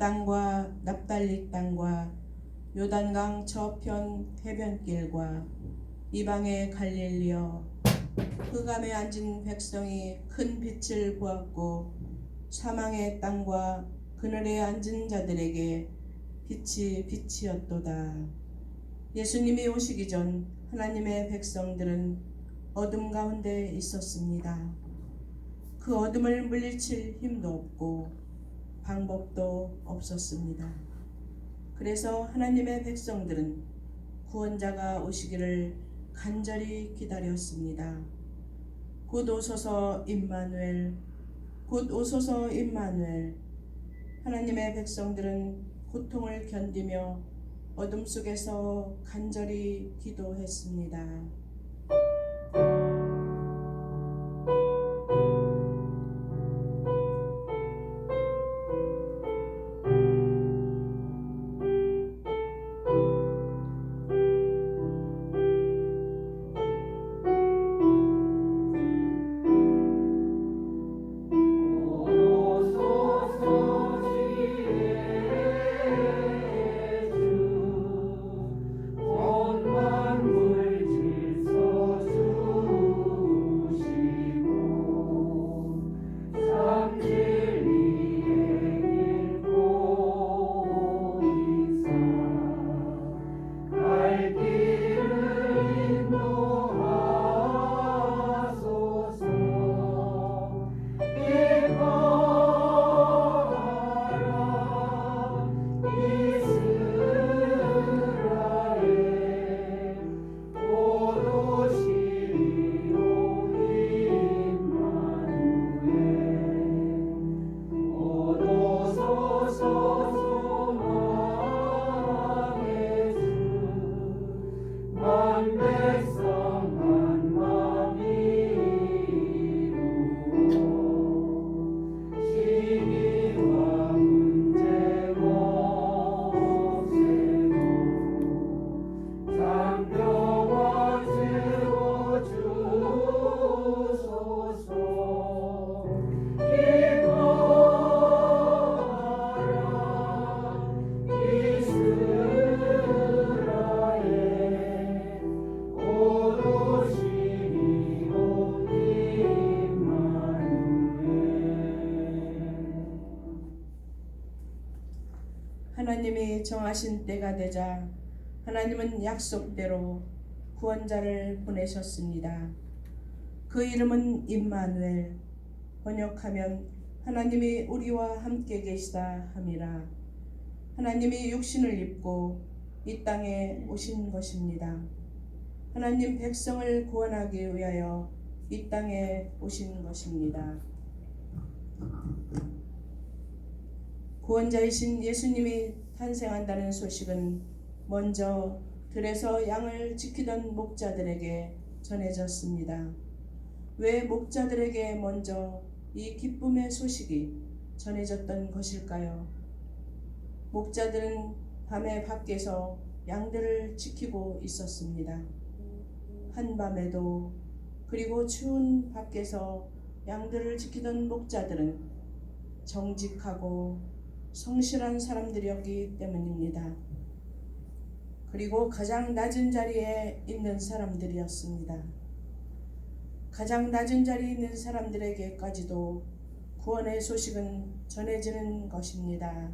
땅과 납달리 땅과 요단강 저편 해변길과 이방의 갈릴리여, 흑암에 앉은 백성이 큰 빛을 보았고 사망의 땅과 그늘에 앉은 자들에게 빛이 빛이었도다. 예수님이 오시기 전 하나님의 백성들은 어둠 가운데 있었습니다. 그 어둠을 물리칠 힘도 없고 방법도 없었습니다. 그래서 하나님의 백성들은 구원자가 오시기를 간절히 기다렸습니다. 곧 오소서 임마누엘, 곧 오소서 임마누엘. 하나님의 백성들은 고통을 견디며 어둠 속에서 간절히 기도했습니다. 하나님이 정하신 때가 되자 하나님은 약속대로 구원자를 보내셨습니다. 그 이름은 임마누엘, 번역하면 하나님이 우리와 함께 계시다 함이라. 하나님이 육신을 입고 이 땅에 오신 것입니다. 하나님 백성을 구원하기 위하여 이 땅에 오신 것입니다. 구원자이신 예수님이 탄생한다는 소식은 먼저 들에서 양을 지키던 목자들에게 전해졌습니다. 왜 목자들에게 먼저 이 기쁨의 소식이 전해졌던 것일까요? 목자들은 밤에 밖에서 양들을 지키고 있었습니다. 한밤에도, 그리고 추운 밖에서 양들을 지키던 목자들은 정직하고 성실한 사람들이었기 때문입니다. 그리고 가장 낮은 자리에 있는 사람들이었습니다. 가장 낮은 자리에 있는 사람들에게까지도 구원의 소식은 전해지는 것입니다.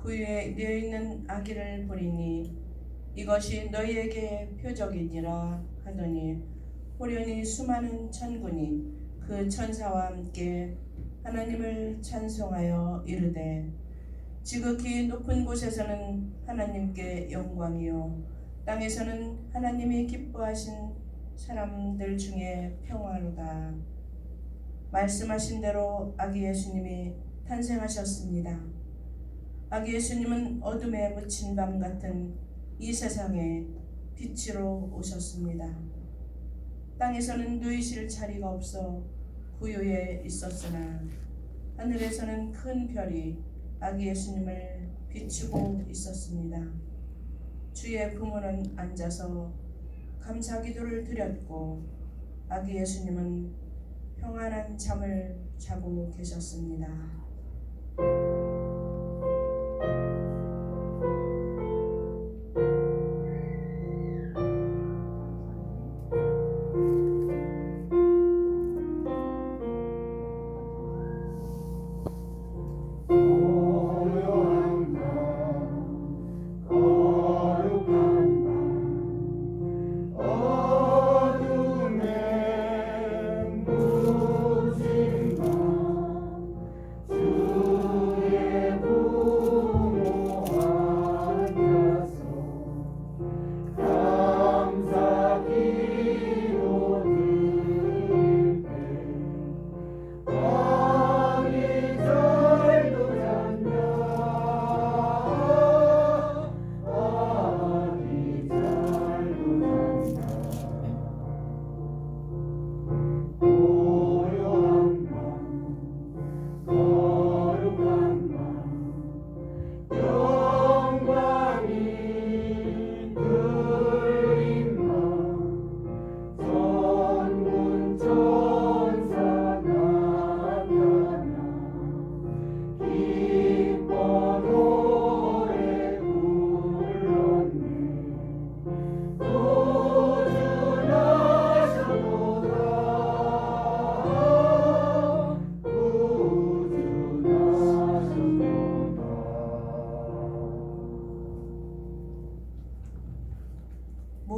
구유에 뉘어있는 아기를 보리니 이것이 너희에게 표적이니라 하더니 호련히 수많은 천군이 그 천사와 함께 하나님을 찬송하여 이르되 지극히 높은 곳에서는 하나님께 영광이요 땅에서는 하나님이 기뻐하신 사람들 중에 평화로다. 말씀하신 대로 아기 예수님이 탄생하셨습니다. 아기 예수님은 어둠에 묻힌 밤 같은 이 세상에 빛으로 오셨습니다. 땅에서는 누이실 자리가 없어 구유에 있었으나 하늘에서는 큰 별이 아기 예수님을 비추고 있었습니다. 주의 부모는 앉아서 감사기도를 드렸고 아기 예수님은 평안한 잠을 자고 계셨습니다.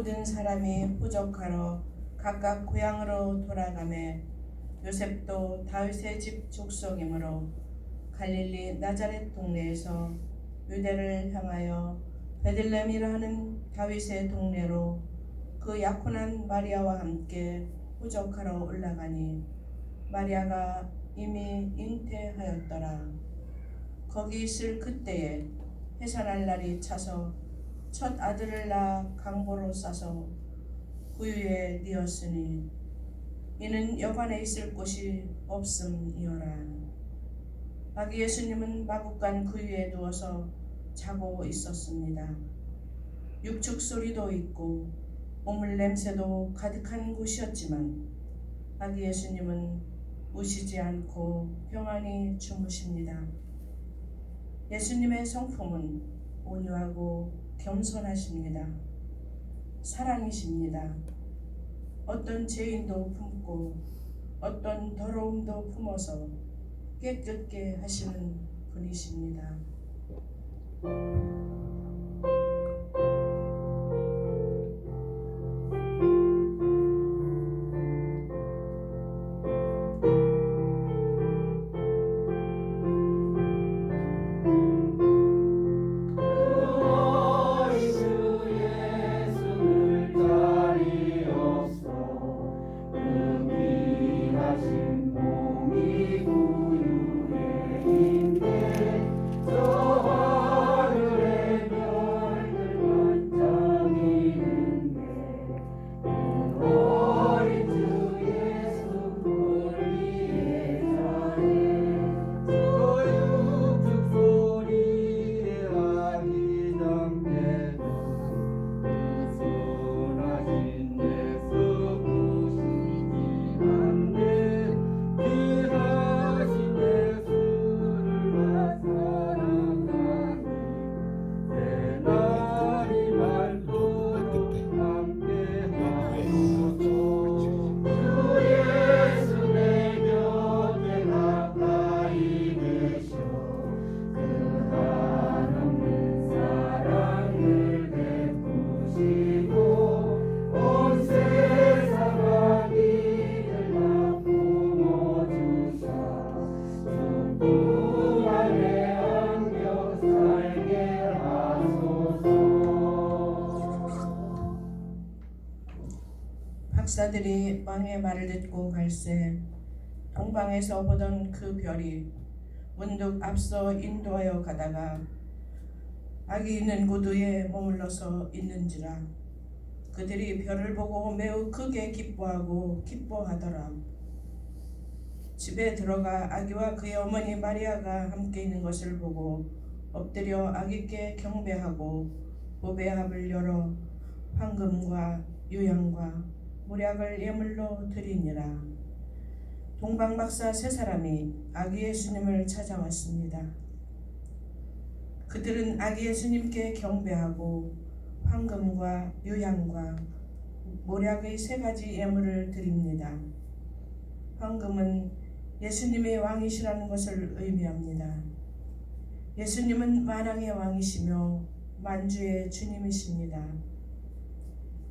모든 사람이 호적하러 각각 고향으로 돌아가매 요셉도 다윗의 집 족속이므로 갈릴리 나자렛 동네에서 유대를 향하여 베들레헴이라 하는 다윗의 동네로 그 약혼한 마리아와 함께 호적하러 올라가니 마리아가 이미 잉태하였더라. 거기 있을 그때에 해산할 날이 차서 첫 아들을 낳아 강보로 싸서 구유에 뉘었으니 이는 여관에 있을 곳이 없음이어라. 아기 예수님은 마구간 구유에 누워서 자고 있었습니다. 육축 소리도 있고 오물 냄새도 가득한 곳이었지만 아기 예수님은 우시지 않고 평안히 주무십니다. 예수님의 성품은 온유하고 겸손하십니다. 사랑이십니다. 어떤 죄인도 품고 어떤 더러움도 품어서 깨끗게 하시는 분이십니다. 저 하늘에 온 세상아 이들 다 품어주사 죽음 안에 안겨 살게 하소서. 박사들이 왕의 말을 듣고 갈새 동방에서 보던 그 별이 문득 앞서 인도하여 가다가 악이 있는 곳 위에 머물러서 있는지라. 그들이 별을 보고 매우 크게 기뻐하더라. 집에 들어가 아기와 그의 어머니 마리아가 함께 있는 것을 보고 엎드려 아기께 경배하고 보배합을 열어 황금과 유향과 몰약을 예물로 드리니라. 동방박사 세 사람이 아기 예수님을 찾아왔습니다. 그들은 아기 예수님께 경배하고 황금과 유향과 몰약의 세 가지 예물을 드립니다. 황금은 예수님의 왕이시라는 것을 의미합니다. 예수님은 만왕의 왕이시며 만주의 주님이십니다.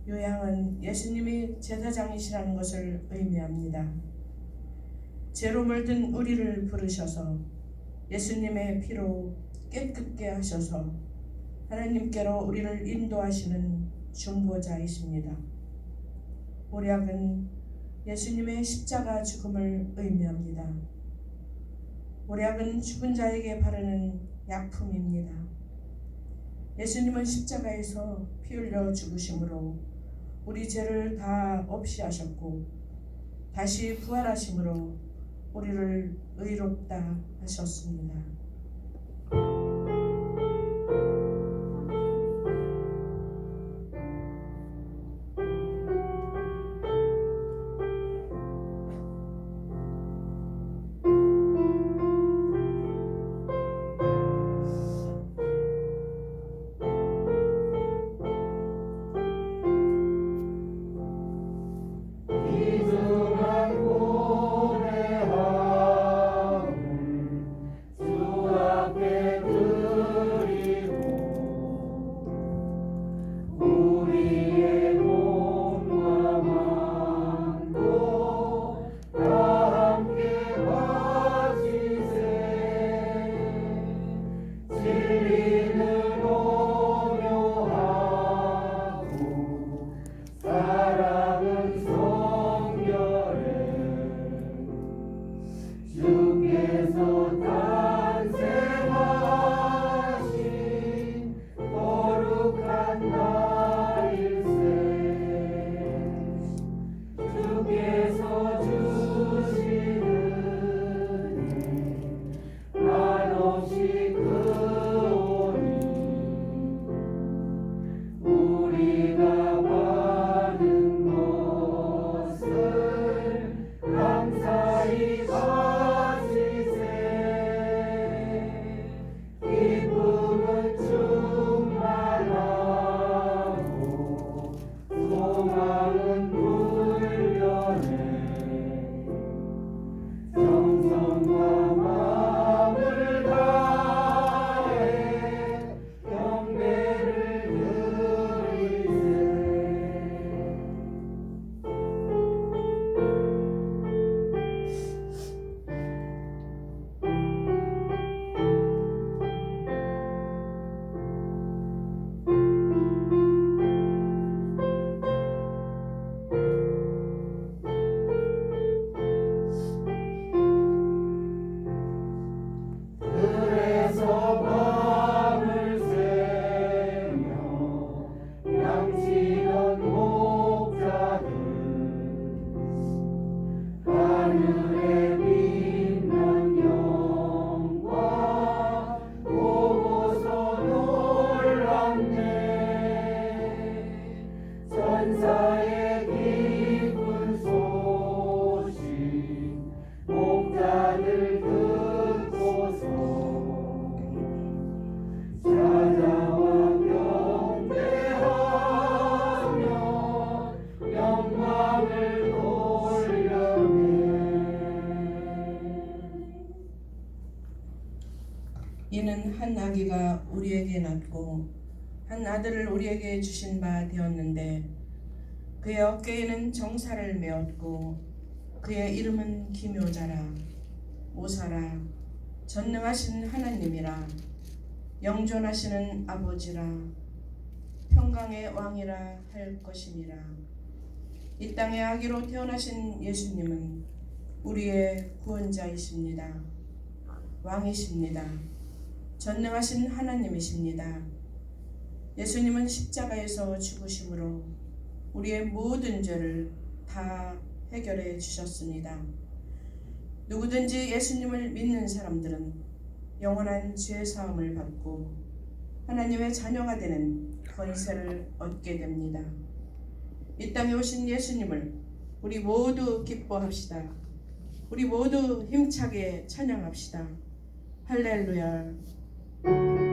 유향은 예수님이 제사장이시라는 것을 의미합니다. 죄로 물든 우리를 부르셔서 예수님의 피로 깨끗게 하셔서 하나님께로 우리를 인도하시는 중보자이십니다. 몰약은 예수님의 십자가 죽음을 의미합니다. 몰약은 죽은 자에게 바르는 약품입니다. 예수님은 십자가에서 피 흘려 죽으심으로 우리 죄를 다 없이 하셨고 다시 부활하심으로 우리를 의롭다 하셨습니다. 이는 한 아기가 우리에게 낳고 한 아들을 우리에게 주신 바 되었는데 그의 어깨에는 정사를 메었고 그의 이름은 기묘자라 모사라 전능하신 하나님이라 영존하시는 아버지라 평강의 왕이라 할 것임이라. 이 땅의 아기로 태어나신 예수님은 우리의 구원자이십니다. 왕이십니다. 전능하신 하나님이십니다. 예수님은 십자가에서 죽으심으로 우리의 모든 죄를 다 해결해 주셨습니다. 누구든지 예수님을 믿는 사람들은 영원한 죄 사함을 받고 하나님의 자녀가 되는 권세를 얻게 됩니다. 이 땅에 오신 예수님을 우리 모두 기뻐합시다. 우리 모두 힘차게 찬양합시다. 할렐루야.